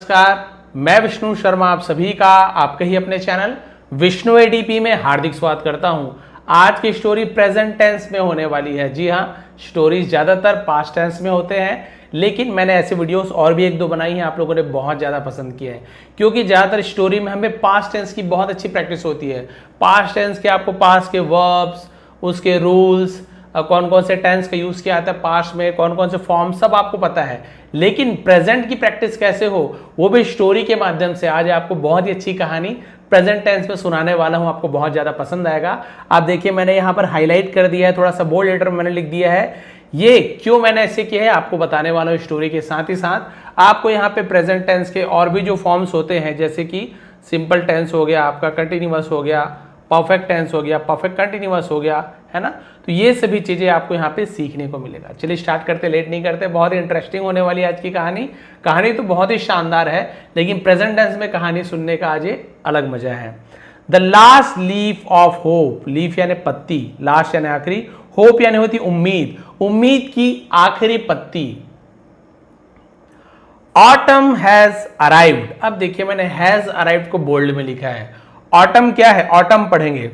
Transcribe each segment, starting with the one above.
नमस्कार, मैं विष्णु शर्मा आप सभी का आपके ही अपने चैनल विष्णु एडीपी में हार्दिक स्वागत करता हूं। आज की स्टोरी प्रेजेंट टेंस में होने वाली है। जी हां, स्टोरीज ज्यादातर पास्ट टेंस में होते हैं, लेकिन मैंने ऐसे वीडियोस और भी एक दो बनाई हैं, आप लोगों ने बहुत ज्यादा पसंद किए हैं क्योंकि ज्यादातर स्टोरी में हमें पास्ट टेंस की बहुत अच्छी प्रैक्टिस होती है। पास्ट टेंस के आपको पास्ट के वर्ब्स, उसके रूल्स, कौन कौन से टेंस का यूज किया जाता है पास्ट में, कौन कौन से फॉर्म, सब आपको पता है। लेकिन प्रेजेंट की प्रैक्टिस कैसे हो वो भी स्टोरी के माध्यम से। आज आपको बहुत ही अच्छी कहानी प्रेजेंट टेंस में सुनाने वाला हूं, आपको बहुत ज्यादा पसंद आएगा। आप देखिए मैंने यहां पर हाईलाइट कर दिया है, थोड़ा सा बोल्ड लेटर में मैंने लिख दिया है। ये क्यों मैंने ऐसे किया है आपको बताने वाला हूं स्टोरी के साथ ही साथ। आपको यहाँ पे प्रेजेंट टेंस के और भी जो फॉर्म्स होते हैं, जैसे कि सिंपल टेंस हो गया, आपका कंटिन्यूअस हो गया, परफेक्ट टेंस हो गया, परफेक्ट कंटिन्यूअस हो गया, है ना। तो ये सभी चीजें आपको यहाँ पे सीखने को मिलेगा। चलिए स्टार्ट करते, लेट नहीं करते। बहुत ही इंटरेस्टिंग होने वाली आज की कहानी। कहानी तो बहुत ही शानदार है, लेकिन प्रेजेंट टेंस में कहानी सुनने का आज ये अलग मजा है। The last leaf of hope, leaf यानी पत्ती, लास्ट यानी आखिरी, होप यानी होती उम्मीद, उम्मीद की आखिरी पत्ती। Autumn has arrived. अब देखिए मैंने हैज अराइव्ड को बोल्ड में लिखा है। ऑटम क्या है? ऑटम पढ़ेंगे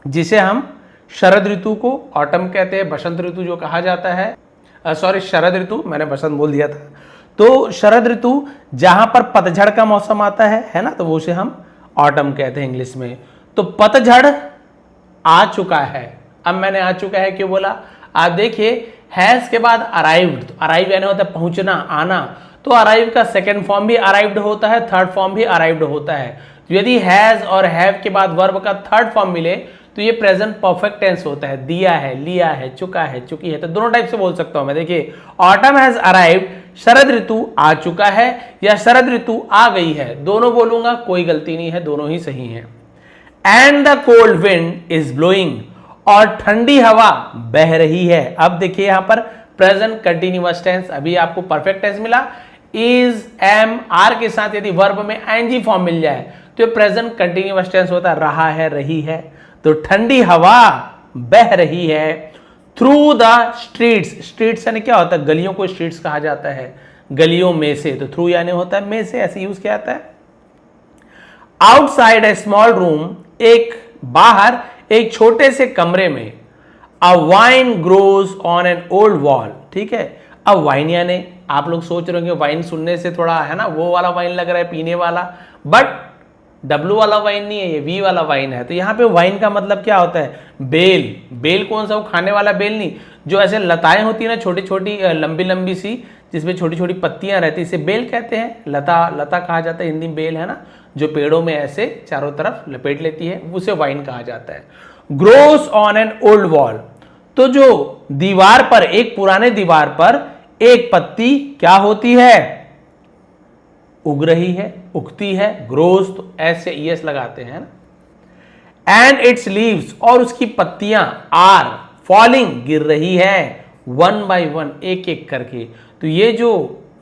जिसे हम शरद ऋतु को ऑटम कहते हैं, बसंत ऋतु जो कहा जाता है। सॉरी, शरद ऋतु, मैंने बसंत बोल दिया था। तो शरद ऋतु जहां पर पतझड़ का मौसम आता है ना, तो वो उसे हम ऑटम कहते हैं इंग्लिश में। तो पतझड़ आ चुका है। अब मैंने आ चुका है क्यों बोला? आप देखिए हैज के बाद अराइव्ड, तो अराइव यानी होता है पहुंचना, आना। तो अराइव का सेकेंड फॉर्म भी अराइव्ड होता है, थर्ड फॉर्म भी अराइव्ड होता है। यदि हैज और हैव के बाद वर्ब का थर्ड फॉर्म मिले तो ये प्रेजेंट परफेक्ट टेंस होता है। दिया है, लिया है, चुका है, चुकी है, तो दोनों टाइप से बोल सकता हूं मैं। देखिए ऑटम हैज अराइव्ड, शरद ऋतु आ चुका है या शरद ऋतु आ गई है, दोनों बोलूंगा, कोई गलती नहीं है, दोनों ही सही है। And the cold wind is blowing, और ठंडी हवा बह रही है। अब देखिए यहां पर प्रेजेंट कंटिन्यूअस टेंस, अभी आपको परफेक्ट टेंस मिला। इज, एम, आर के साथ यदि वर्ब में एनजी फॉर्म मिल जाए तो प्रेजेंट कंटिन्यूअस टेंस होता है, रहा है, रही है। तो ठंडी हवा बह रही है। थ्रू द स्ट्रीट्स, स्ट्रीट्स यानी क्या होता है? गलियों को स्ट्रीट्स कहा जाता है, गलियों में से। तो थ्रू यानी होता है में से, ऐसे यूज किया जाता है। आउटसाइड ए स्मॉल रूम, एक बाहर एक छोटे से कमरे में। A wine grows on an old wall, ठीक है। अब वाइन यानी आप लोग सोच रहे होंगे वाइन सुनने से थोड़ा है ना वो वाला वाइन लग रहा है, पीने वाला, बट डब्लू वाला वाइन नहीं है, ये वी वाला वाइन है। तो यहाँ पे वाइन का मतलब क्या होता है? बेल। बेल कौन सा? वो खाने वाला बेल नहीं, जो ऐसे लताएं होती है ना, छोटी छोटी लंबी लंबी सी, जिसमें छोटी छोटी पत्तियां रहती है, इसे बेल कहते हैं। लता, लता कहा जाता है हिंदी में, बेल है ना, जो पेड़ों में ऐसे चारों तरफ लपेट लेती है, उसे वाइन कहा जाता है। Grows on an old wall, तो जो दीवार पर, एक पुराने दीवार पर एक पत्ती क्या होती है? उग रही है, उगती है। ग्रोस तो ऐसे ईएस लगाते हैं ना। एंड इट्स लीव्स, और उसकी पत्तियां आर फॉलिंग, गिर रही है, वन बाय वन, एक एक करके। तो ये जो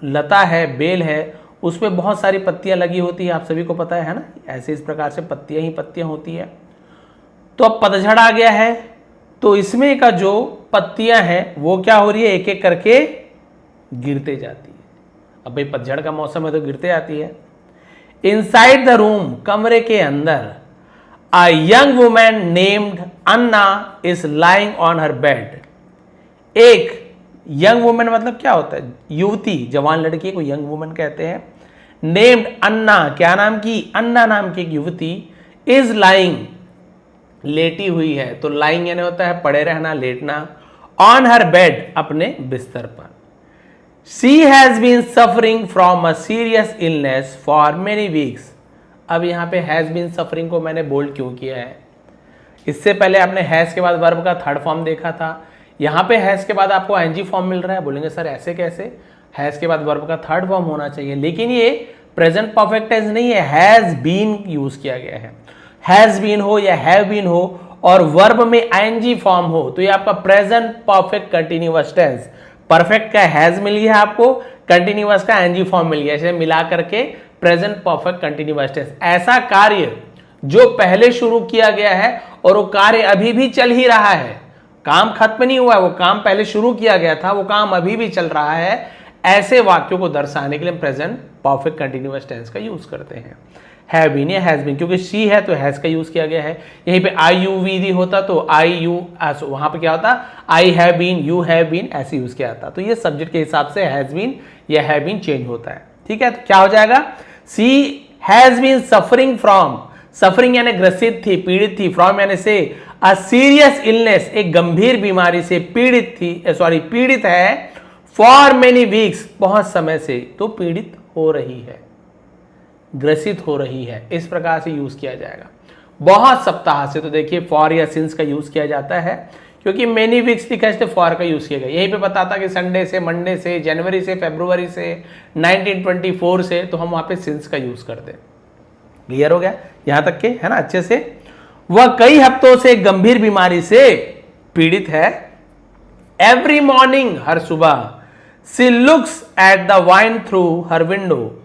लता है, बेल है, उसमें बहुत सारी पत्तियां लगी होती है, आप सभी को पता है ना। ऐसे इस प्रकार से पत्तियां ही पत्तियां होती है। तो अब पतझड़ आ गया है, तो इसमें का जो पत्तियां हैं वो क्या हो रही है? एक एक करके गिरते जाती है। अब भाई पतझड़ का मौसम है तो गिरते आती है। इनसाइड द रूम, कमरे के अंदर, a young woman named Anna is lying on her bed. एक यंग वुमन मतलब क्या होता है? युवती, जवान लड़की को यंग वुमन कहते हैं। नेम्ड अन्ना, क्या नाम की? अन्ना नाम की एक युवती। इज लाइंग, लेटी हुई है। तो लाइंग यानी होता है पड़े रहना, लेटना। ऑन हर बेड, अपने बिस्तर पर। She has been suffering from a serious illness for many weeks. अब यहाँ पे has been suffering को मैंने बोल्ड क्यों किया है? इससे पहले आपने has के बाद वर्ब का थर्ड फॉर्म देखा था। यहाँ पे has के बाद आपको ing फॉर्म मिल रहा है। बोलेंगे सर ऐसे कैसे? has के बाद वर्ब का थर्ड फॉर्म होना चाहिए, लेकिन ये प्रेजेंट परफेक्ट टेंस नहीं है, has been यूज किया गया है। has been हो या have been हो और वर्ब में ing फॉर्म हो तो ये आपका present perfect continuous tense. Perfect का हैज मिल गया आपको, कंटिन्यूअस का एनजी फॉर्म मिल गया, इसे मिला करके प्रेजेंट परफेक्ट कंटिन्यूअस टेंस। ऐसा कार्य जो पहले शुरू किया गया है और वो कार्य अभी भी चल ही रहा है, काम खत्म नहीं हुआ है, वो काम पहले शुरू किया गया था, वो काम अभी भी चल रहा है। ऐसे वाक्यों को दर्शाने के लिए हम प्रेजेंट परफेक्ट कंटिन्यूअस टेंस का यूज करते हैं। हैव बीन या हैज बीन, क्योंकि शी है तो हैज का यूज किया गया है। यहीं पे आई यू वी दी होता तो आई यू, वहां पे क्या होता, I have been, you have been, ऐसे यूज किया जाता। तो ये सब्जेक्ट के हिसाब से हैज बीन या हैव बीन चेंज होता है। ठीक है, तो क्या हो जाएगा, she has been suffering from, suffering यानी ग्रसित थी, पीड़ित थी, फ्रॉम यानी से, अ सीरियस इलनेस, एक गंभीर बीमारी से पीड़ित थी, पीड़ित है, फॉर मेनी वीक्स, बहुत समय से, तो पीड़ित हो रही है, ग्रसित हो रही है, इस प्रकार से यूज किया जाएगा। बहुत सप्ताह से, तो देखिए फॉर या सिंस का यूज किया जाता है, क्योंकि मेनी वीक्स लिखा है, फॉर का यूज किया गया। यहीं पे बताता कि संडे से, मंडे से, जनवरी से, फरवरी से, 1924 से, तो हम वहां पे सिंस का यूज करते हैं। क्लियर हो गया यहां तक के, है ना, अच्छे से। वह कई हफ्तों से गंभीर बीमारी से पीड़ित है। एवरी मॉर्निंग, हर सुबह, she looks at the vine through her window,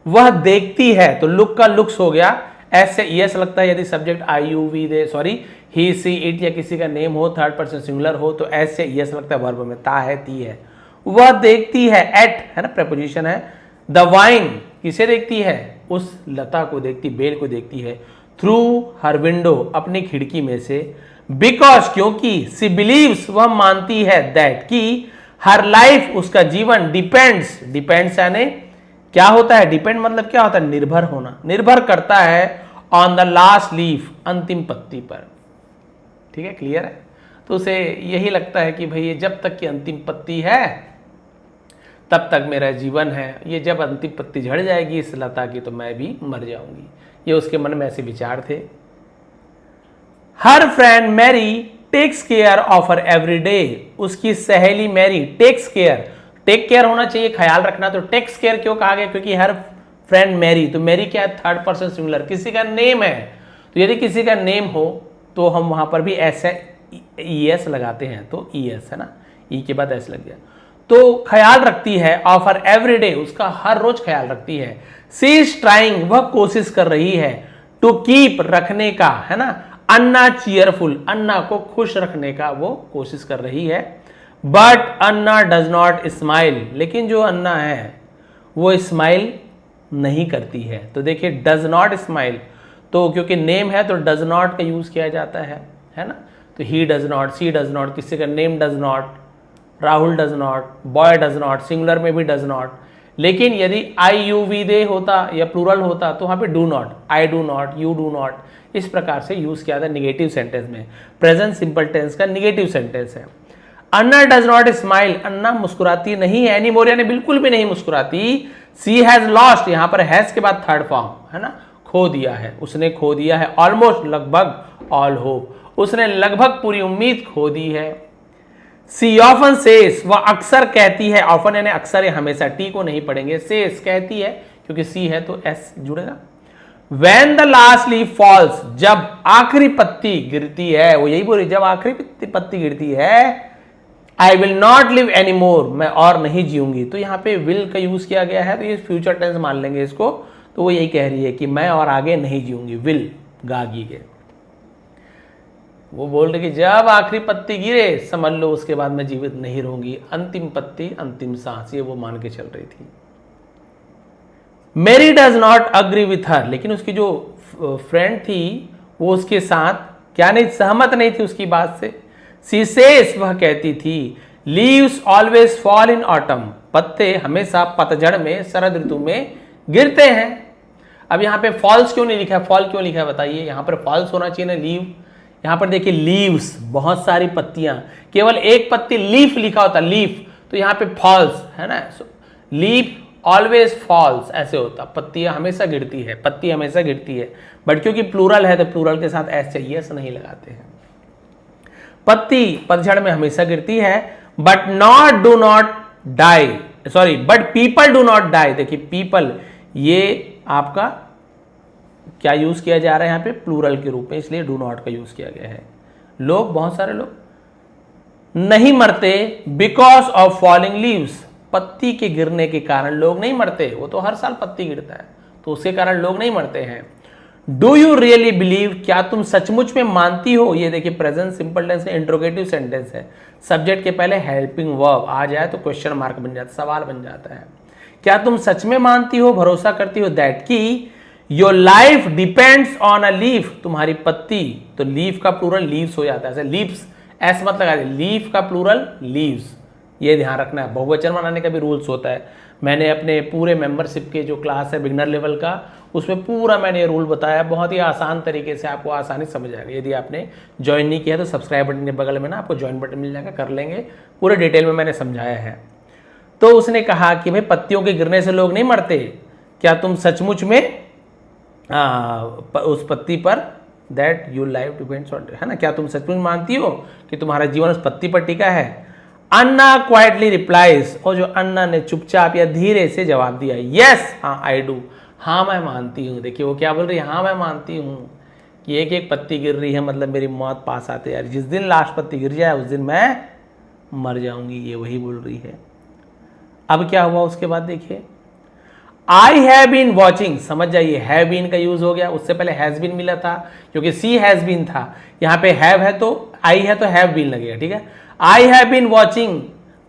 वह देखती है, तो लुक का लुक्स हो गया, ऐसे यस लगता है यदि subject I you we they, he she it या किसी का नेम हो, थर्ड पर्सन सिंगुलर हो, तो ऐसे यस लगता है वर्ब में, ता है, ती है। वह देखती है, एट है ना प्रेपोजिशन है। द वाइन किसे देखती है, उस लता को देखती, बेल को देखती है। थ्रू हर विंडो, अपनी खिड़की में से। बिकॉज क्योंकि, सी बिलीव्स, वह मानती है, दैट कि, हर लाइफ उसका जीवन, डिपेंड्स, डिपेंड्स यानी क्या होता है, डिपेंड मतलब क्या होता है, निर्भर होना, निर्भर करता है, ऑन द लास्ट लीफ, अंतिम पत्ती पर। ठीक है, क्लियर है। तो उसे यही लगता है कि भाई ये जब तक की अंतिम पत्ती है तब तक मेरा जीवन है, ये जब अंतिम पत्ती झड़ जाएगी इस लता की तो मैं भी मर जाऊंगी। ये उसके मन में ऐसे विचार थे। Her friend Mary takes care of her every day, उसकी सहेली Mary takes care, take care होना चाहिए, ख्याल रखना, तो टेक्स केयर क्यों कहा गया, क्योंकि हर फ्रेंड मैरी, तो मैरी क्या है, थर्ड पर्सन सिंगुलर, किसी का नेम है, तो यदि किसी का नेम हो तो हम वहां पर भी ऐसे ईएस लगाते हैं, तो ईएस है ना, ई के बाद एस लग गया। तो ख्याल रखती है, ऑफ हर एवरी डे, उसका हर रोज ख्याल रखती है। सी इज ट्राइंग, वह कोशिश कर रही है, टू कीप, रखने का, है ना, अन्ना चीयरफुल, अन्ना को खुश रखने का वो कोशिश कर रही है। But Anna does not smile, लेकिन जो अन्ना है वो स्माइल नहीं करती है। तो देखिए डज नॉट स्माइल, तो क्योंकि नेम है तो डज नॉट का यूज किया जाता है ना, तो he does not, she does not, किसी का name does not, Rahul does not, boy does not, singular में भी डज नॉट। लेकिन यदि आई यू वी दे होता या प्लूरल होता तो वहां पे do not, I do not, you do not, इस प्रकार से यूज किया था निगेटिव सेंटेंस में। प्रेजेंट सिंपल टेंस का निगेटिव सेंटेंस है। अन्ना डज नॉट स्माइल, अन्ना मुस्कुराती नहीं है, एनीमोर यानी बिल्कुल भी नहीं मुस्कुराती। सी हैज लॉस्ट, यहां पर हैज के बाद थर्ड फॉर्म है ना, खो दिया है, उसने खो दिया है। ऑलमोस्ट, लगभग, ऑल होप, उसने लगभग पूरी उम्मीद खो दी है। सी ऑफन सेस, वह अक्सर कहती है, ऑफन यानी अक्सर या हमेशा, टी को नहीं पढ़ेंगे, सेस कहती है, क्योंकि सी है तो एस जुड़ेगा। When the last leaf falls, जब आखिरी पत्ती गिरती है, वो यही बोल रही, जब आखिरी पत्ती गिरती है, I will not live anymore, मैं और नहीं जीऊंगी। तो यहाँ पे will का यूज किया गया है, तो ये फ्यूचर टेंस मान लेंगे इसको। तो वो यही कह रही है कि मैं और आगे नहीं जीऊंगी, will गागी के, वो बोल रही कि जब आखिरी पत्ती गिरे समझ लो उसके बाद मैं जीवित नहीं रहूंगी, अंतिम पत्ती, अंतिम सांस, ये वो मान के चल रही थी। मेरी does not agree with her, लेकिन उसकी जो फ्रेंड थी वो उसके साथ क्या नहीं, सहमत नहीं थी उसकी बात से। सी सेज, वह कहती थी, leaves always fall in autumn, पत्ते हमेशा पतझड़ में, शरद ऋतु में गिरते हैं। अब यहाँ पे फॉल्स क्यों नहीं लिखा है, फॉल क्यों लिखा है बताइए, यहाँ पर फॉल्स होना चाहिए ना, लीव। यहाँ पर देखिए लीव्स, बहुत सारी पत्तियां, केवल एक पत्ती लीफ लिखा होता, लीफ, तो यहाँ पे फॉल्स है ना, लीफ ऑलवेज फॉल्स ऐसे होता, पत्तियां हमेशा गिरती है, पत्ती हमेशा गिरती है। बट क्योंकि प्लूरल है तो प्लूरल के साथ एस चाहिए, ऐसा नहीं लगाते हैं। पत्ती पतझड़ में हमेशा गिरती है। But not do not die, sorry, but people do not die, देखिए पीपल ये आपका क्या यूज किया जा रहा है यहाँ पे, प्लूरल के रूप में, इसलिए डू नॉट का यूज किया गया है। लोग, बहुत सारे लोग नहीं मरते, बिकॉज ऑफ फॉलिंग लीव्स, पत्ती के गिरने के कारण लोग नहीं मरते, वो तो हर साल पत्ती गिरता है तो उसके कारण लोग नहीं मरते हैं। डू यू रियली बिलीव, क्या तुम सचमुच में मानती हो। ये देखिए प्रेजेंट सिंपल टेंस है, इंट्रोगेटिव सेंटेंस है, सब्जेक्ट के पहले हेल्पिंग वर्ब आ जाए तो क्वेश्चन मार्क बन जाता है, सवाल बन जाता है। क्या तुम सच में मानती हो, भरोसा करती हो दैट की your life depends on a leaf, तुम्हारी पत्ती, तो लीफ का प्लूरल लीव्स हो जाता है, ऐसे लीव्स ऐसे मत लगा दे, लीफ का प्लूरल लीव्स, ये ध्यान रखना है। बहुवचन बनाने का भी रूल्स होता है, मैंने अपने पूरे मेंबरशिप के जो क्लास है बिगनर लेवल का, उसमें पूरा मैंने ये रूल बताया, बहुत ही आसान तरीके से आपको आसानी समझ आएगा। यदि आपने ज्वाइन नहीं किया तो सब्सक्राइब बटन के बगल में ना आपको ज्वाइन बटन मिल जाएगा, कर लेंगे, पूरे डिटेल में मैंने समझाया है। तो उसने कहा कि भाई पत्तियों के गिरने से लोग नहीं मरते, क्या तुम सचमुच में उस पत्ती पर that you life depends on, है ना, क्या तुम सचमुच मानती हो कि तुम्हारा जीवन उस पत्ती पर टिका है। अन्ना क्वाइटली रिप्लाइज, और जो अन्ना ने चुपचाप या धीरे से जवाब दिया, यस हाँ आई डू, हाँ मैं मानती हूँ। देखिए वो क्या बोल रही है, हाँ मैं मानती हूँ कि एक एक पत्ती गिर रही है मतलब मेरी मौत पास आते यार, जिस दिन लास्ट पत्ती गिर जाए उस दिन मैं मर जाऊंगी, ये वही बोल रही है। अब क्या हुआ उसके बाद देखिए, आई हैव बीन वॉचिंग, समझ जाइए हैव बीन का यूज हो गया, उससे पहले हैज बीन मिला था क्योंकि सी हैज बीन था, यहाँ पे हैव है तो आई है तो हैव बीन लगेगा, ठीक है। आई हैव बीन वॉचिंग,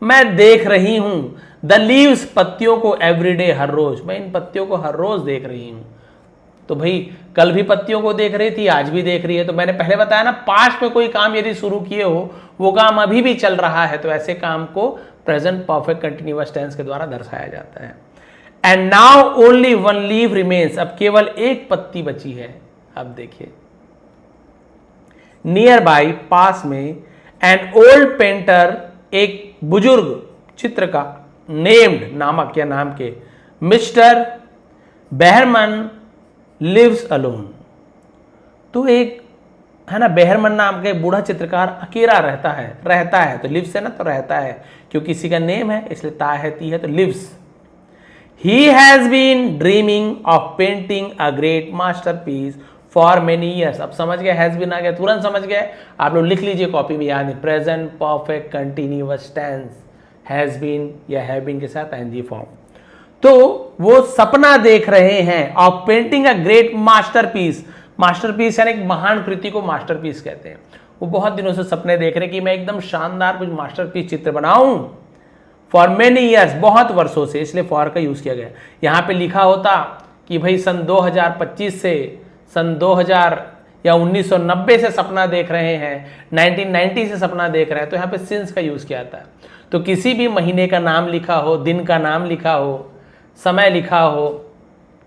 मैं देख रही हूं, द लीव्स, पत्तियों को, एवरीडे, हर रोज, मैं इन पत्तियों को हर रोज देख रही हूं। तो भाई कल भी पत्तियों को देख रही थी, आज भी देख रही है, तो मैंने पहले बताया ना, पास्ट में कोई काम यदि शुरू किए हो वो काम अभी भी चल रहा है तो ऐसे काम को प्रेजेंट परफेक्ट कंटिन्यूअस टेंस के द्वारा दर्शाया जाता है। And now only one leave remains, अब केवल एक पत्ती बची है। अब देखिए, नियर बाई, पास में, एन ओल्ड पेंटर, एक बुजुर्ग चित्र का, नेम्ड, नामक या नाम के, मिस्टर बेहरमन लिव्स अलोन, तो एक है ना बेहरमन नाम के बूढ़ा चित्रकार अकेला रहता है तो लिव्स है ना, तो रहता है, क्योंकि किसी का नेम है इसलिए ता है ती है तो lives. He has been dreaming of painting a great masterpiece for many years। अब समझ गए, हैज बीन आ गया, तुरंत समझ गए, आप लोग लिख लीजिए कॉपी में, याद है present perfect continuous tense, has been या हैव बीन के साथ आईएनजी फॉर्म। तो वो सपना देख रहे हैं of painting a great masterpiece, masterpiece यानी एक महान कृति को मास्टरपीस कहते हैं। वो बहुत दिनों से सपने देख रहे हैं कि मैं एकदम शानदार कुछ मास्टरपीस चित्र बनाऊं, फॉर मेनी ईयर्स, बहुत वर्षों से, इसलिए फॉर का यूज किया गया। यहां पे लिखा होता कि भाई सन 2025 से सन 2000 या 1990 से सपना देख रहे हैं, 1990 से सपना देख रहे हैं, तो यहाँ पे सिंस का यूज किया था। तो किसी भी महीने का नाम लिखा हो, दिन का नाम लिखा हो, समय लिखा हो,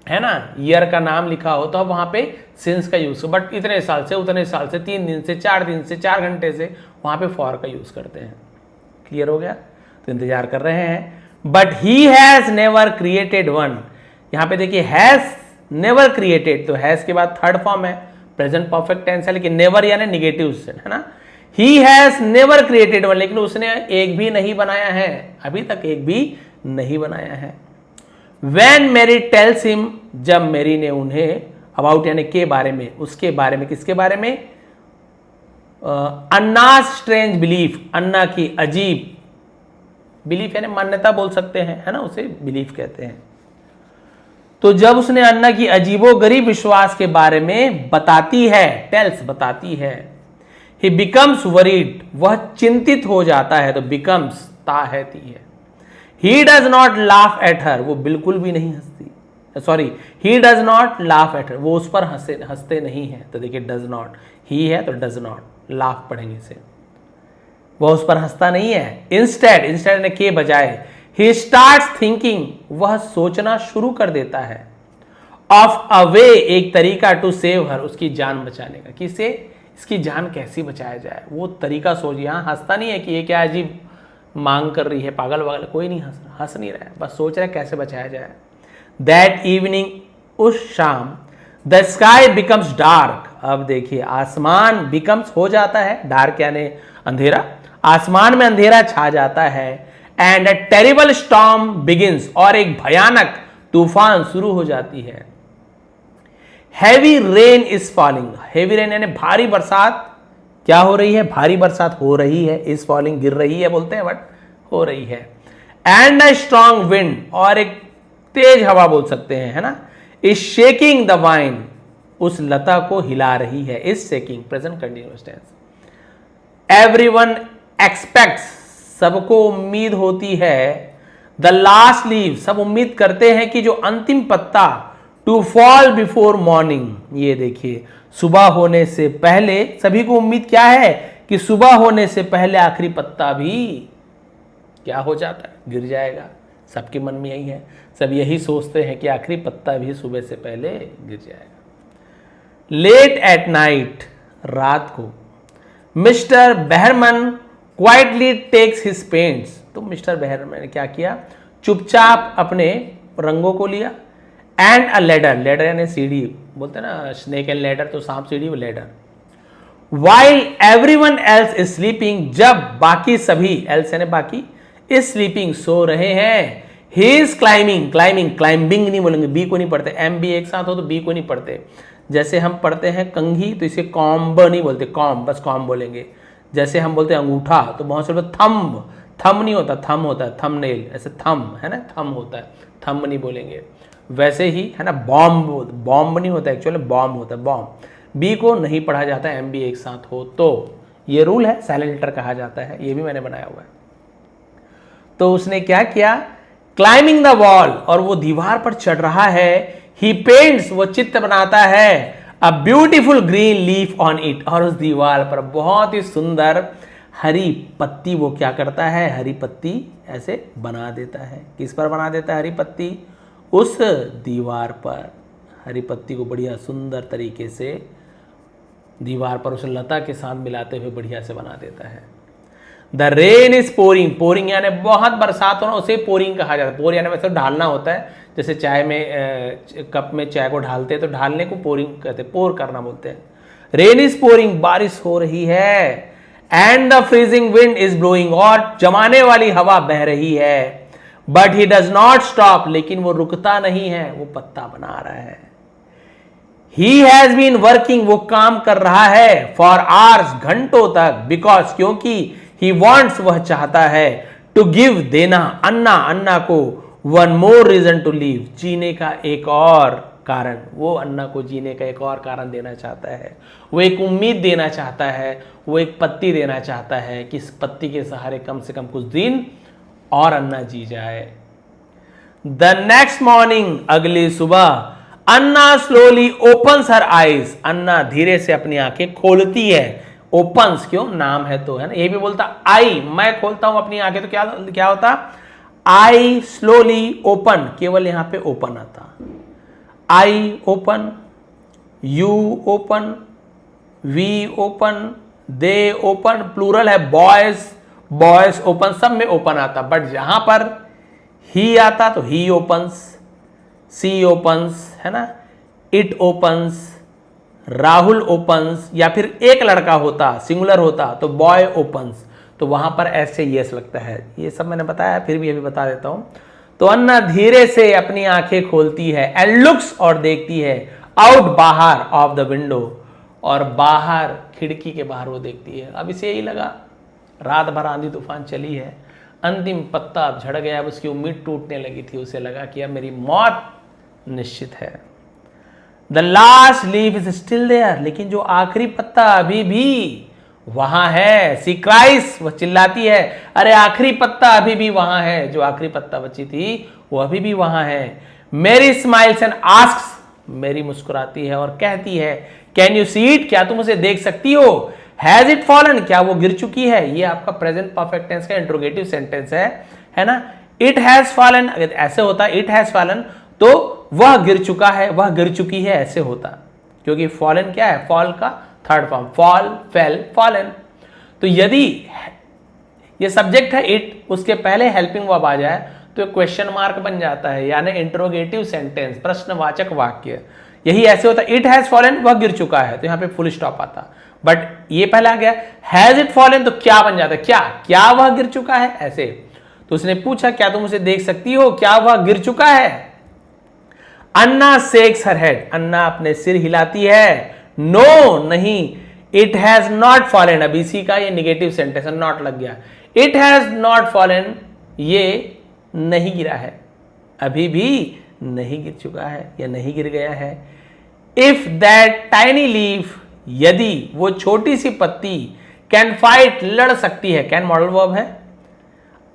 है ना, ईयर का नाम लिखा हो, तो अब वहां पे सिंस का यूज, बट इतने साल से, उतने साल से, 3 दिन से, 4 दिन से, 4 घंटे से, वहां पे फॉर का यूज करते हैं। क्लियर हो गया, तो इंतजार कर रहे हैं। But he has never created one, यहां पे देखिए हैज नेवर क्रिएटेड, तो हैज के बाद थर्ड फॉर्म है, प्रेजेंट परफेक्ट टेंस है, लेकिन नेवर यानी निगेटिव से, है ना। He has never created one, लेकिन उसने एक भी नहीं बनाया है, अभी तक एक भी नहीं बनाया है। When मैरी टेल्स हिम, जब मैरी ने उन्हें, अबाउट यानी के बारे में, उसके बारे में, किसके बारे में, अन्नास स्ट्रेंज बिलीफ, अन्ना की अजीब, बिलीफ यानी मान्यता बोल सकते हैं, है ना, उसे बिलीफ कहते हैं। तो जब उसने अन्ना की अजीबो गरीब विश्वास के बारे में बताती है, टेल्स बताती है, ही बिकम्स वरीड, वह चिंतित हो जाता है, तो बिकम्स ता है ती है। ही does not laugh at her, वो बिल्कुल भी नहीं हंसती, sorry he does not laugh at her, वो उस पर हंसते नहीं है, तो देखिए डज नॉट, ही है तो डज नॉट, लाफ पढ़ेंगे इसे, वह उस पर हंसता नहीं है। इंस्टेड ने के बजाय, ही स्टार्ट्स थिंकिंग, वह सोचना शुरू कर देता है, ऑफ अ वे, एक तरीका, टू सेव हर, उसकी जान बचाने का, किसे, इसकी जान कैसे बचाया जाए, वो तरीका सोच। यहाँ हंसता नहीं है कि ये क्या अजीब मांग कर रही है, पागल वागल, कोई नहीं हंस नहीं रहा है, बस सोच रहा है कैसे बचाया जाए। दैट इवनिंग, उस शाम, द स्काई बिकम्स डार्क, अब देखिए आसमान बिकम्स हो जाता है, डार्क यानी अंधेरा, आसमान में अंधेरा छा जाता है, and a terrible storm begins, और एक भयानक तूफान शुरू हो जाती है। Heavy rain is falling, heavy rain यानी भारी बरसात, क्या हो रही है, भारी बरसात हो रही है, इज फॉलिंग गिर रही है बोलते हैं, बट हो रही है। एंड अ स्ट्रॉन्ग विंड, और एक तेज हवा बोल सकते हैं, है ना, इज शेकिंग द वाइन, उस लता को हिला रही है, is shaking, present continuous tense. Everyone expects, सबको उम्मीद होती है, द लास्ट लीव, सब उम्मीद करते हैं कि जो अंतिम पत्ता, टू फॉल बिफोर मॉर्निंग, ये देखिए सुबह होने से पहले, सभी को उम्मीद क्या है कि सुबह होने से पहले आखिरी पत्ता भी क्या हो जाता है, गिर जाएगा। सबके मन में यही है, सब यही सोचते हैं कि आखिरी पत्ता भी सुबह से पहले गिर जाएगा। लेट एट नाइट, रात को, mister Behrman quietly takes his paints, तो मिस्टर बेहरमन ने क्या किया, चुपचाप अपने रंगों को लिया, एंड अ लेडर, लेडर यानी सीढ़ी, बोलते हैं ना स्नेक एंड लेडर, तो सांप सीढ़ी, वो ladder. While everyone else is sleeping, जब बाकी सभी, एल्स यानी बाकी, इज स्लीपिंग, सो रहे हैं, he is climbing, climbing, climbing नहीं बोलेंगे, बी को नहीं पढ़ते, एम बी एक साथ हो तो बी को नहीं पढ़ते। जैसे हम पढ़ते हैं कंघी तो इसे कॉम्ब नहीं बोलते, कॉम, बस कॉम बोलेंगे। जैसे हम बोलते हैं अंगूठा तो बहुत से लोग थंब, थंब नहीं होता, थम होता है, थंब नेल, ऐसे थम है ना, थम होता है, थंब नहीं बोलेंगे। वैसे ही है ना, बॉम्ब, बॉम्ब नहीं होता एक्चुअली, बॉम्ब होता है, बॉम्ब। बी को नहीं पढ़ा जाता, एम बी एक साथ हो तो, ये रूल है, साइलेंट लेटर कहा जाता है, ये भी मैंने बनाया हुआ है। तो उसने क्या किया, क्लाइंबिंग द वॉल, और वो दीवार पर चढ़ रहा है, ही पेंट्स, वो चित्र बनाता है, a beautiful green leaf on it, और उस दीवार पर बहुत ही सुंदर हरी पत्ती वो क्या करता है, हरी पत्ती ऐसे बना देता है। किस पर बना देता है हरी पत्ती, उस दीवार पर हरी पत्ती को बढ़िया सुंदर तरीके से दीवार पर उस लता के साथ मिलाते हुए बढ़िया से बना देता है। The rain is pouring, pouring यानी बहुत बरसात होना, उसे पोरिंग कहा जाता है। पोर यानी वैसे ढालना होता है, जैसे चाय में कप में चाय को ढालते हैं तो ढालने को पोरिंग कहते हैं, पोर करना बोलते हैं। रेन इज पोरिंग, बारिश हो रही है, and the freezing wind is blowing, और जमाने वाली हवा बह रही है, but he does not stop, लेकिन वो रुकता नहीं है, वो पत्ता बना रहा है। ही हैज बीन वर्किंग, वो काम कर रहा है, फॉर आवर्स, घंटों तक, बिकॉज, क्योंकि, ही वॉन्ट्स, वह चाहता है, टू गिव, देना, अन्ना, अन्ना को, one more reason to live, जीने का एक और कारण, वो अन्ना को जीने का एक और कारण देना चाहता है, वो एक उम्मीद देना चाहता है, वो एक पत्ती देना चाहता है कि इस पत्ती के सहारे कम से कम कुछ दिन और अन्ना जी जाए। द नेक्स्ट मॉर्निंग, अगली सुबह, अन्ना स्लोली ओपन्स हर आईज, अन्ना धीरे से अपनी आंखें खोलती है। ओपन्स क्यों, नाम है तो, है ना, ये भी बोलता आई, मैं खोलता हूं अपनी आंखें, तो क्या क्या होता, आई स्लोली ओपन, केवल यहां पे ओपन आता, I open, you open, we open, they open, plural है, बॉयज, बॉयज ओपन, सब में ओपन आता, बट जहां पर ही आता तो ही ओपन्स, सी ओपन्स, है ना, इट ओपन्स, राहुल ओपन्स, या फिर एक लड़का होता, सिंगुलर होता तो बॉय ओपन्स, तो वहां पर ऐसे यस लगता है। ये सब मैंने बताया, फिर भी अभी बता देता हूं। तो अन्ना धीरे से अपनी आंखें खोलती है, एंड लुक्स, और देखती है, आउट, बाहर, ऑफ द विंडो, और बाहर, खिड़की के बाहर वो देखती है। अब इसे यही लगा, रात भर आंधी तूफान चली है, अंतिम पत्ता अब झड़ गया, अब उसकी उम्मीद टूटने लगी थी, उसे लगा कि अब मेरी मौत निश्चित है। The last leaf is still there, लेकिन जो आखिरी पत्ता अभी भी वहां है। सी क्राइस, वह चिल्लाती है, अरे आखिरी पत्ता अभी भी वहां है, जो आखिरी पत्ता बची थी वो अभी भी वहां है। मेरी स्माइल्स एंड आस्क्स, मेरी मुस्कुराती है और कहती है, कैन यू सी इट, क्या तुम उसे देख सकती हो, हैज इट फॉलन, क्या वो गिर चुकी है। ये आपका प्रेजेंट परफेक्ट टेंस का इंट्रोगेटिव सेंटेंस है ना। इट हैज फॉलन, अगर ऐसे होता इट हैज फॉलन तो वह गिर चुका है, वह गिर चुकी है, ऐसे होता, क्योंकि फॉलन क्या है, फॉल का third form, fall, fail, fallen. तो यदि ये सब्जेक्ट है इट, उसके पहले हेल्पिंग वर्ब आ जाए तो क्वेश्चन मार्क बन जाता है, यानी इंट्रोगेटिव सेंटेंस, प्रश्नवाचक वाक्य। यही ऐसे होता, इट हैज फॉलन, वह गिर चुका है, तो यहां पे फुल स्टॉप आता। बट ये पहले आ गया हैज इट फॉलन, तो क्या बन जाता है, क्या, क्या वह गिर चुका है, ऐसे। तो उसने पूछा, क्या तुम उसे देख सकती हो, क्या वह गिर चुका है। अन्ना शेक्स हर हेड, अन्ना अपने सिर हिलाती है। नो, नहीं, इट हैज नॉट फॉलन, अब इसी का ये निगेटिव सेंटेंस नॉट लग गया। इट हैज नॉट फॉलन, ये नहीं गिरा है, अभी भी नहीं गिर चुका है या नहीं गिर गया है। इफ दैट टाइनी लीफ, यदि वो छोटी सी पत्ती, कैन फाइट, लड़ सकती है, कैन मॉडल वर्ब है,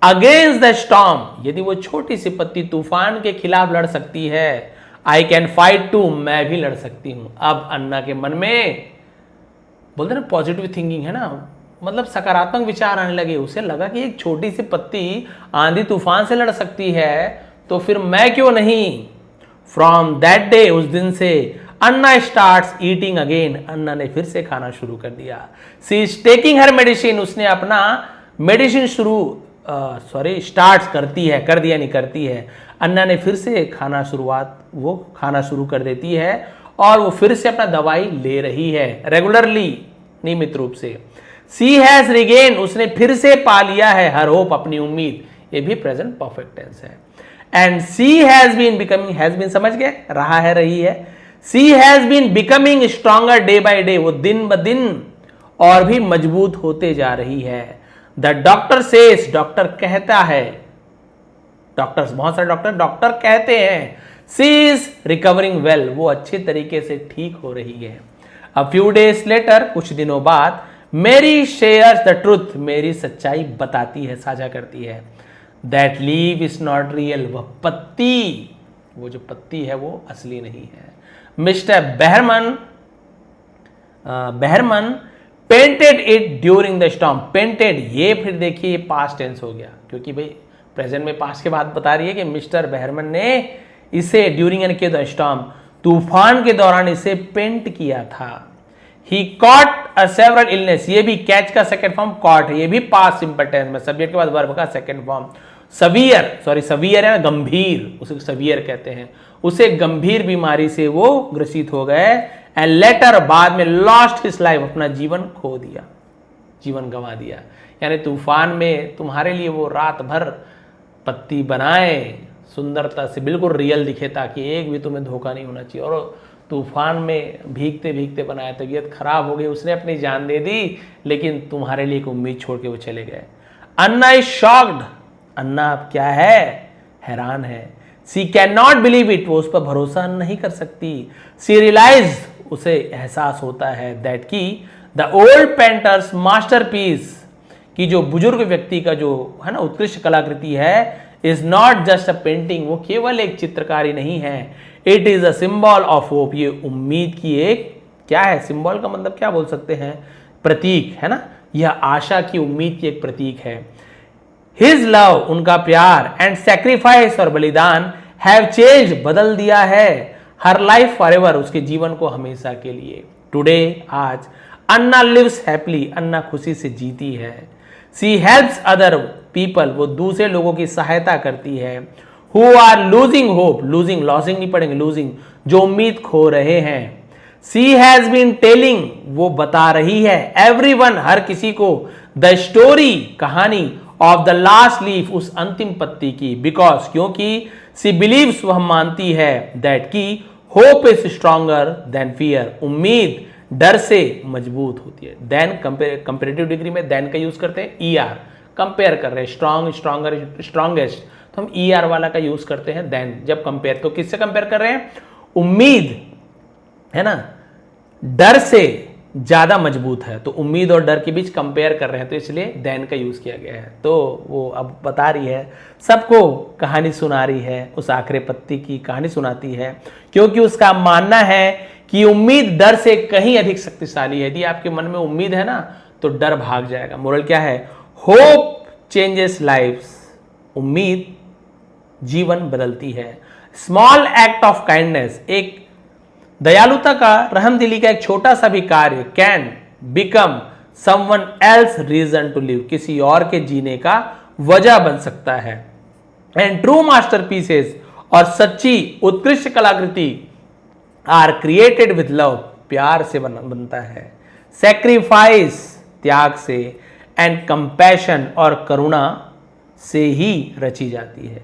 अगेंस्ट द स्टॉर्म, यदि वो छोटी सी पत्ती तूफान के खिलाफ लड़ सकती है, आई कैन फाइट टू, मैं भी लड़ सकती हूं। अब अन्ना के मन में बोलते ना पॉजिटिव थिंकिंग है ना, मतलब सकारात्मक विचार आने लगे। उसे लगा कि एक छोटी सी पत्ती आंधी तूफान से लड़ सकती है, तो फिर मैं क्यों नहीं। फ्रॉम दैट डे, उस दिन से अन्ना स्टार्ट्स ईटिंग अगेन, अन्ना ने फिर से खाना शुरू कर दिया। सी इज टेकिंग हर मेडिसिन, उसने अपना मेडिसिन स्टार्ट करती है, कर दिया नहीं करती है। अन्ना ने फिर से खाना शुरू कर देती है और वो फिर से अपना दवाई ले रही है रेगुलरली, नियमित रूप से। सी हैज रिगेन, उसने फिर से पा लिया है, हर होप, अपनी उम्मीद, ये भी प्रेजेंट परफेक्ट टेंस है। And she has been becoming, has been समझ गए, रहा है, रही है। She has been becoming stronger day by day, वो दिन ब दिन और भी मजबूत होते जा रही है। द डॉक्टर सेज, डॉक्टर कहता है, डॉक्टर्स, बहुत सारे डॉक्टर कहते हैं, सी इज रिकवरिंग वेल, वो अच्छे तरीके से ठीक हो रही है। अ फ्यू डेज लेटर, कुछ दिनों बाद, मेरी शेयर्स द ट्रूथ, मेरी सच्चाई बताती है, साझा करती है। That leave is not real, वह पत्ती, वो जो पत्ती है वो असली नहीं है। Mister Behrman painted it during the storm, painted, ये फिर देखिए पास्ट टेंस हो गया, क्योंकि भाई प्रेजेंट में पास्ट के बाद बता रही है कि मिस्टर बेहरमन ने इसे ड्यूरिंग एंड के द स्टॉर्म, तूफान के दौरान इसे पेंट किया था। ही कॉट अ सेवरल इलनेस, ये भी कैच का सेकंड फॉर्म कॉट है, ये भी पास्ट सिंपल टेंस में, सब्जेक्ट के बाद वर्ब का सेकंड फॉर्म। सवियर है ना, गंभीर, उसे सवियर कहते हैं। उसे गंभीर बीमारी से वो ग्रसित हो गए। एंड लेटर, बाद में, लॉस्ट हिज लाइफ, अपना जीवन खो दिया, जीवन गंवा दिया। यानी तूफान में तुम्हारे लिए वो रात भर पत्ती बनाए, सुंदरता से बिल्कुल रियल दिखे, ताकि एक भी तुम्हें धोखा नहीं होना चाहिए, और तूफान में भीगते भीगते बनाया, तबीयत खराब हो गई, उसने अपनी जान दे दी, लेकिन तुम्हारे लिए एक उम्मीद छोड़ के वो चले गए। अन्ना इज शॉक्ड, अन्ना अब क्या है, हैरान है। सी कैन नॉट बिलीव इट, वो उस पर भरोसा नहीं कर सकती। सी रियलाइज, उसे एहसास होता है, दैट की द ओल्ड पेंटर्स मास्टरपीस, कि जो बुजुर्ग व्यक्ति का जो है ना उत्कृष्ट कलाकृति है, is not just a painting, वो केवल एक चित्रकारी नहीं है, it is a symbol of hope, ये उम्मीद की एक क्या है, सिंबल का मतलब क्या बोल सकते हैं, प्रतीक है ना, यह आशा की, उम्मीद की एक प्रतीक है। हिज लव, उनका प्यार, एंड सैक्रिफाइस, और बलिदान, हैव चेंज, बदल दिया है, हर लाइफ फॉरएवर, उसके जीवन को हमेशा के लिए। टुडे, आज, अन्ना लिव्स हैप्पीली, अन्ना खुशी से जीती है। सी हेल्प्स अदर पीपल, वो दूसरे लोगों की सहायता करती है। Who are losing hope, losing, losing नहीं पढ़ेंगे, लूजिंग, जो उम्मीद खो रहे हैं। सी हैज बीन टेलिंग, वो बता रही है, एवरीवन, हर किसी को, द स्टोरी, कहानी, ऑफ द लास्ट लीफ, उस अंतिम पत्ती की, बिकॉज, क्योंकि, सी बिलीव्स, वह मानती है, दैट की hope is stronger than fear, उम्मीद डर से मजबूत होती है। देन कंपेरेटिव डिग्री में देन का यूज करते हैं, ईआर, कंपेयर कर रहे हैं, स्ट्रॉन्ग, स्ट्रॉन्गर, स्ट्रॉन्गेस्ट, तो हम ईआर वाला का यूज करते हैं देन जब कंपेयर। तो किससे कंपेयर कर रहे हैं, उम्मीद है ना, डर से ज्यादा मजबूत है, तो उम्मीद और डर के बीच कंपेयर कर रहे हैं, तो इसलिए देन का यूज किया गया है। तो वो अब बता रही है, सबको कहानी सुना रही है, उस आखिरी पत्ती की कहानी सुनाती है, क्योंकि उसका मानना है कि उम्मीद डर से कहीं अधिक शक्तिशाली है। यदि आपके मन में उम्मीद है ना, तो डर भाग जाएगा। मोरल क्या है, होप चेंजेस लाइफ्स, उम्मीद जीवन बदलती है। स्मॉल एक्ट ऑफ काइंडनेस, एक दयालुता का, रहमदिली का एक छोटा सा भी कार्य, can become someone else reason to live, किसी और के जीने का वजह बन सकता है। एंड ट्रू मास्टरपीसेस, और सच्ची उत्कृष्ट कलाकृति, आर क्रिएटेड विथ लव, प्यार से बनता है, सैक्रिफाइस, त्याग से, एंड कंपैशन, और करुणा से ही रची जाती है।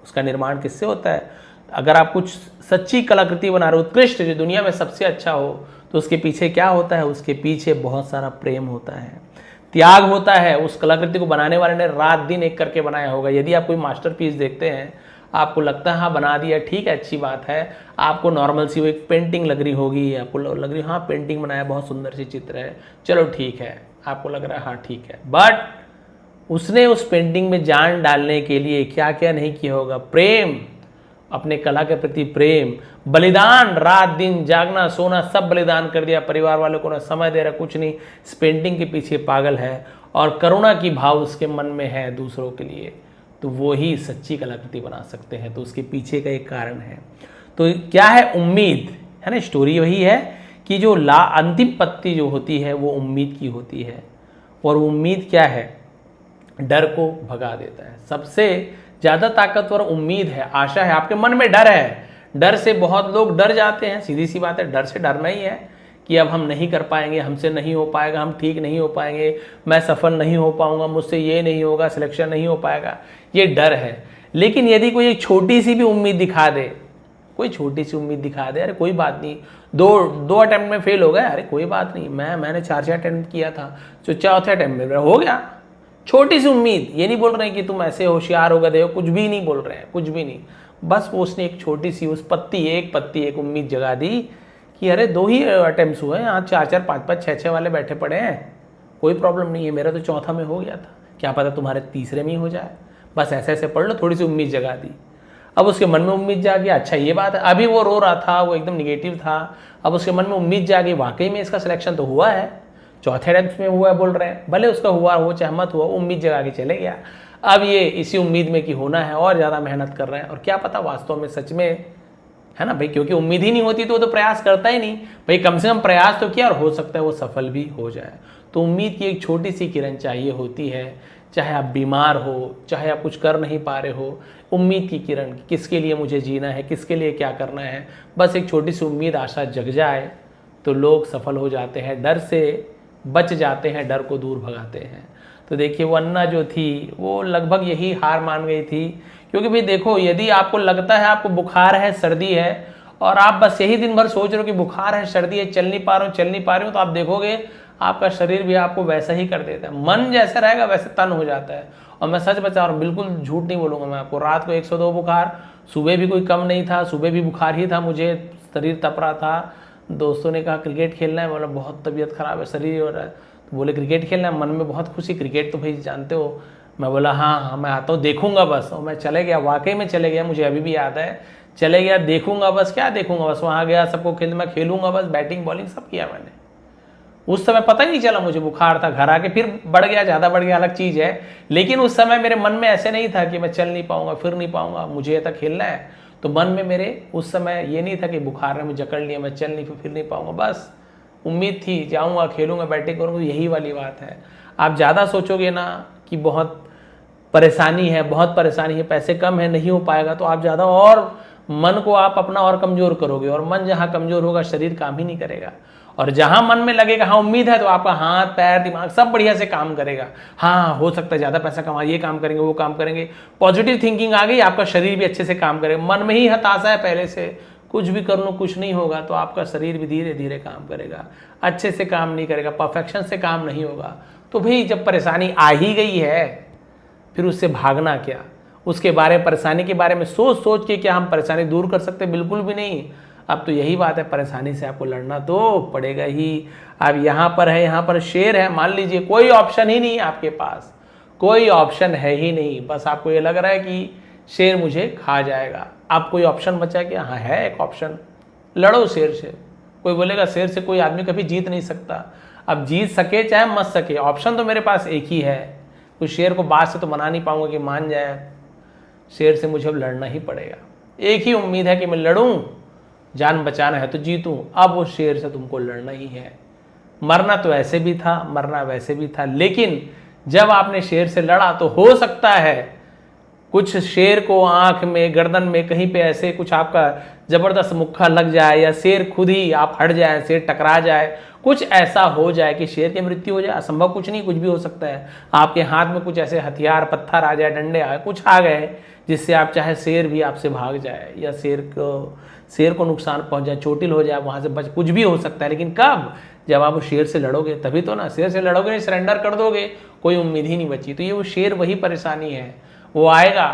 उसका निर्माण किससे होता है, अगर आप कुछ सच्ची कलाकृति बना रहे हो, उत्कृष्ट, जो दुनिया में सबसे अच्छा हो, तो उसके पीछे क्या होता है, उसके पीछे बहुत सारा प्रेम होता है, त्याग होता है। उस कलाकृति को बनाने वाले ने रात दिन एक करके बनाया होगा। यदि आप कोई मास्टरपीस देखते हैं, आपको लगता है हाँ बना दिया, ठीक है, अच्छी बात है, आपको नॉर्मल सी वो एक पेंटिंग लग रही होगी, आपको लग रही हाँ पेंटिंग बनाया, बहुत सुंदर सी चित्र है, चलो ठीक है, आपको लग रहा है हाँ ठीक है, बट उसने उस पेंटिंग में जान डालने के लिए क्या क्या नहीं किया होगा। प्रेम, अपने कला के प्रति प्रेम, बलिदान, रात दिन जागना सोना सब बलिदान कर दिया, परिवार वालों को ना समय दे रहा, कुछ नहीं, इस पेंटिंग के पीछे पागल है और करुणा की भाव उसके मन में है दूसरों के लिए, तो वो ही सच्ची कलाकृति बना सकते हैं। तो उसके पीछे का एक कारण है। तो क्या है, उम्मीद है ना, स्टोरी वही है कि जो अंतिम पत्ती जो होती है वो उम्मीद की होती है, और उम्मीद क्या है, डर को भगा देता है। सबसे ज़्यादा ताकतवर उम्मीद है, आशा है। आपके मन में डर है, डर से बहुत लोग डर जाते हैं, सीधी सी बात है, डर से डरना ही है कि अब हम नहीं कर पाएंगे, हमसे नहीं हो पाएगा, हम ठीक नहीं हो पाएंगे, मैं सफल नहीं हो पाऊंगा, मुझसे ये नहीं होगा, सिलेक्शन नहीं हो पाएगा, ये डर है। लेकिन यदि कोई एक छोटी सी भी उम्मीद दिखा दे, कोई छोटी सी उम्मीद दिखा दे, अरे कोई बात नहीं, दो अटेम्प्ट में फेल हो गए, अरे कोई बात नहीं, मैंने 4 अटेम्प्ट किया था, तो चौथे अटेम्प्ट में हो गया। छोटी सी उम्मीद, ये नहीं बोल रहे हैं कि तुम ऐसे होशियार हो गए हो, कुछ भी नहीं बोल रहे हैं, कुछ भी नहीं, बस वो उसने एक छोटी सी उस एक उम्मीद जगा दी कि अरे 2 ही अटेम्प्ट हुए हैं, यहाँ 4 5 6 वाले बैठे पड़े हैं, कोई प्रॉब्लम नहीं है, मेरा तो चौथा में हो गया था, क्या पता तुम्हारे तीसरे में ही हो जाए, बस ऐसे ऐसे पढ़ लो, थोड़ी सी उम्मीद जगा दी। अब उसके मन में उम्मीद जागी, अच्छा ये बात है, अभी वो रो रहा था, वो एकदम निगेटिव था, अब उसके मन में उम्मीद जागी, वाकई में इसका सिलेक्शन तो हुआ है, चौथे अटेम्प्ट में हुआ है बोल रहे हैं, भले उसका हुआ हो चाहे मत हुआ, उम्मीद जगा के चले गया। अब ये इसी उम्मीद में कि होना है और ज़्यादा मेहनत कर रहे हैं, और क्या पता वास्तव में सच में है ना भाई, क्योंकि उम्मीद ही नहीं होती तो वो तो प्रयास करता ही नहीं भाई, कम से कम प्रयास तो किया और हो सकता है वो सफल भी हो जाए। तो उम्मीद की एक छोटी सी किरण चाहिए होती है, चाहे आप बीमार हो, चाहे आप कुछ कर नहीं पा रहे हो, उम्मीद की किरण, किसके लिए मुझे जीना है, किसके लिए क्या करना है, बस एक छोटी सी उम्मीद आशा जग जाए तो लोग सफल हो जाते हैं, डर से बच जाते हैं, डर को दूर भगाते हैं। तो देखिए वो अन्ना जो थी वो लगभग यही हार मान गई थी, क्योंकि भाई देखो, यदि आपको लगता है आपको बुखार है, सर्दी है, और आप बस यही दिन भर सोच रहे हो कि बुखार है, सर्दी है, चल नहीं पा रहे हो, तो आप देखोगे आपका शरीर भी आपको वैसा ही कर देता है, मन जैसा रहेगा वैसे तन हो जाता है। और मैं सच बता रहा हूँ, बिल्कुल झूठ नहीं बोलूँगा मैं आपको, रात को 102 बुखार, सुबह भी कोई कम नहीं था, सुबह भी बुखार ही था, मुझे शरीर तप रहा था। दोस्तों ने कहा क्रिकेट खेलना है, बोला बहुत तबीयत खराब है, शरीर हो रहा है, तो बोले क्रिकेट खेलना है, मन में बहुत खुशी, क्रिकेट तो भाई जानते हो, मैं बोला हाँ मैं आता हूँ, देखूंगा बस, और मैं चले गया, वाकई में चले गया, मुझे अभी भी याद है, चले गया, देखूंगा बस, क्या देखूंगा बस, वहाँ गया, सबको मैं खेलूंगा बस, बैटिंग बॉलिंग सब किया मैंने। उस समय पता ही नहीं चला मुझे बुखार था, घर आके फिर बढ़ गया, ज़्यादा बढ़ गया, अलग चीज़ है, लेकिन उस समय मेरे मन में ऐसे नहीं था कि मैं चल नहीं पाऊंगा, फिर नहीं पाऊंगा, मुझे तक खेलना है, तो मन में मेरे उस समय ये नहीं था कि बुखार ने मुझे जकड़ लिया, मैं चल नहीं फिर नहीं पाऊंगा, बस उम्मीद थी जाऊंगा, खेलूंगा, बैटिंग करूंगा, यही वाली बात है। आप ज़्यादा सोचोगे ना कि बहुत परेशानी है, पैसे कम है, नहीं हो पाएगा, तो आप ज़्यादा और मन को आप अपना और कमज़ोर करोगे, और मन जहाँ कमज़ोर होगा शरीर काम ही नहीं करेगा, और जहाँ मन में लगेगा हाँ उम्मीद है, तो आपका हाथ पैर दिमाग सब बढ़िया से काम करेगा, हाँ हो सकता है ज़्यादा पैसा कमा, ये काम करेंगे, वो काम करेंगे, पॉजिटिव थिंकिंग आ गई, आपका शरीर भी अच्छे से काम करेगा। मन में ही हताशा है पहले से, कुछ भी कर लो कुछ नहीं होगा, तो आपका शरीर भी धीरे धीरे काम करेगा, अच्छे से काम नहीं करेगा, परफेक्शन से काम नहीं होगा। तो भाई जब परेशानी आ ही गई है, फिर उससे भागना क्या, उसके बारे में, परेशानी के बारे में सोच सोच के क्या हम परेशानी दूर कर सकते? बिल्कुल भी नहीं। अब तो यही बात है, परेशानी से आपको लड़ना तो पड़ेगा ही। अब यहाँ पर है, यहाँ पर शेर है, मान लीजिए कोई ऑप्शन ही नहीं आपके पास, कोई ऑप्शन है ही नहीं, बस आपको ये लग रहा है कि शेर मुझे खा जाएगा। अब कोई ऑप्शन बचा क्या? हाँ है एक ऑप्शन, लड़ो शेर से। कोई बोलेगा शेर से कोई आदमी कभी जीत नहीं सकता। अब जीत सके चाहे मत सके, ऑप्शन तो मेरे पास एक ही है। कोई शेर को बात से तो मना नहीं पाऊंगा कि मान जाए, शेर से मुझे अब लड़ना ही पड़ेगा। एक ही उम्मीद है कि मैं लड़ूं, जान बचाना है तो जीतूं। अब वो शेर से तुमको लड़ना ही है। मरना तो ऐसे भी था, मरना वैसे भी था, लेकिन जब आपने शेर से लड़ा तो हो सकता है कुछ शेर को आंख में, गर्दन में, कहीं पे ऐसे कुछ आपका जबरदस्त मुक्का लग जाए, या शेर खुद ही आप हट जाए, शेर टकरा जाए, कुछ ऐसा हो जाए कि शेर की मृत्यु हो जाए। असंभव कुछ नहीं, कुछ भी हो सकता है। आपके हाथ में कुछ ऐसे हथियार, पत्थर आ जाए, डंडे आ, कुछ आ गए जिससे आप चाहे शेर भी आपसे भाग जाए, या शेर को नुकसान पहुंच जाए, चोटिल हो जाए, वहां से बच, कुछ भी हो सकता है। लेकिन कब? जब आप शेर से लड़ोगे तभी तो ना। शेर से लड़ोगे नहीं, सरेंडर कर दोगे, कोई उम्मीद ही नहीं बची। तो ये वो शेर, वही परेशानी है। वो आएगा,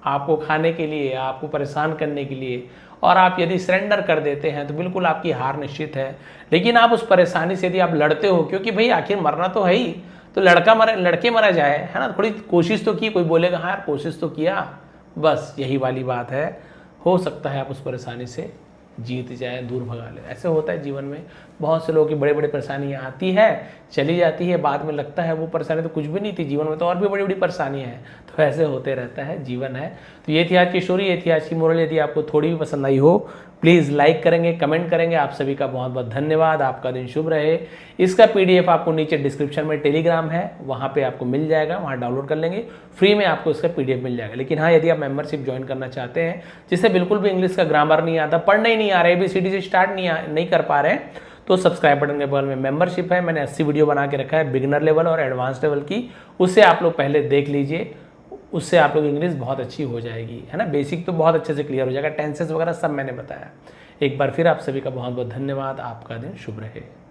आपको खाने के लिए, आपको परेशान करने के लिए, और आप यदि सरेंडर कर देते हैं तो बिल्कुल आपकी हार निश्चित है। लेकिन आप उस परेशानी से यदि आप लड़ते हो, क्योंकि भाई आखिर मरना तो है ही, तो लड़के मरा जाए, है ना, थोड़ी कोशिश तो की, कोई बोलेगा हाँ यार कोशिश तो किया, बस यही वाली बात है। हो सकता है आप उस परेशानी से जीत जाए, दूर भगा ले। ऐसे होता है जीवन में, बहुत से लोगों की बड़ी बड़ी परेशानियाँ आती है, चली जाती है, बाद में लगता है वो परेशानी तो कुछ भी नहीं थी, जीवन में तो और भी बड़ी बड़ी परेशानियाँ हैं। तो ऐसे होते रहता है, जीवन है। तो ये थी आज की स्टोरी, ये थी आज की मोरल। यदि आपको थोड़ी भी पसंद आई हो प्लीज़ लाइक करेंगे, कमेंट करेंगे। आप सभी का बहुत बहुत धन्यवाद, आपका दिन शुभ रहे। इसका PDF आपको नीचे डिस्क्रिप्शन में टेलीग्राम है, वहाँ पे आपको मिल जाएगा, वहाँ डाउनलोड कर लेंगे, फ्री में आपको इसका PDF मिल जाएगा। लेकिन हाँ, यदि आप मेंबरशिप ज्वाइन करना चाहते हैं, जिससे बिल्कुल भी इंग्लिश का ग्रामर नहीं आता, पढ़ने ही नहीं आ रहे, ABCD से स्टार्ट नहीं कर पा रहे हैं, तो सब्सक्राइब बटन के बगल में मेंबरशिप है, मैंने 80 वीडियो बना के रखा है बिगिनर लेवल और एडवांस लेवल की, उससे आप लोग पहले देख लीजिए, उससे आप लोग इंग्लिश बहुत अच्छी हो जाएगी, है ना। बेसिक तो बहुत अच्छे से क्लियर हो जाएगा, टेंसेस वगैरह सब मैंने बताया। एक बार फिर आप सभी का बहुत बहुत धन्यवाद, आपका दिन शुभ रहे।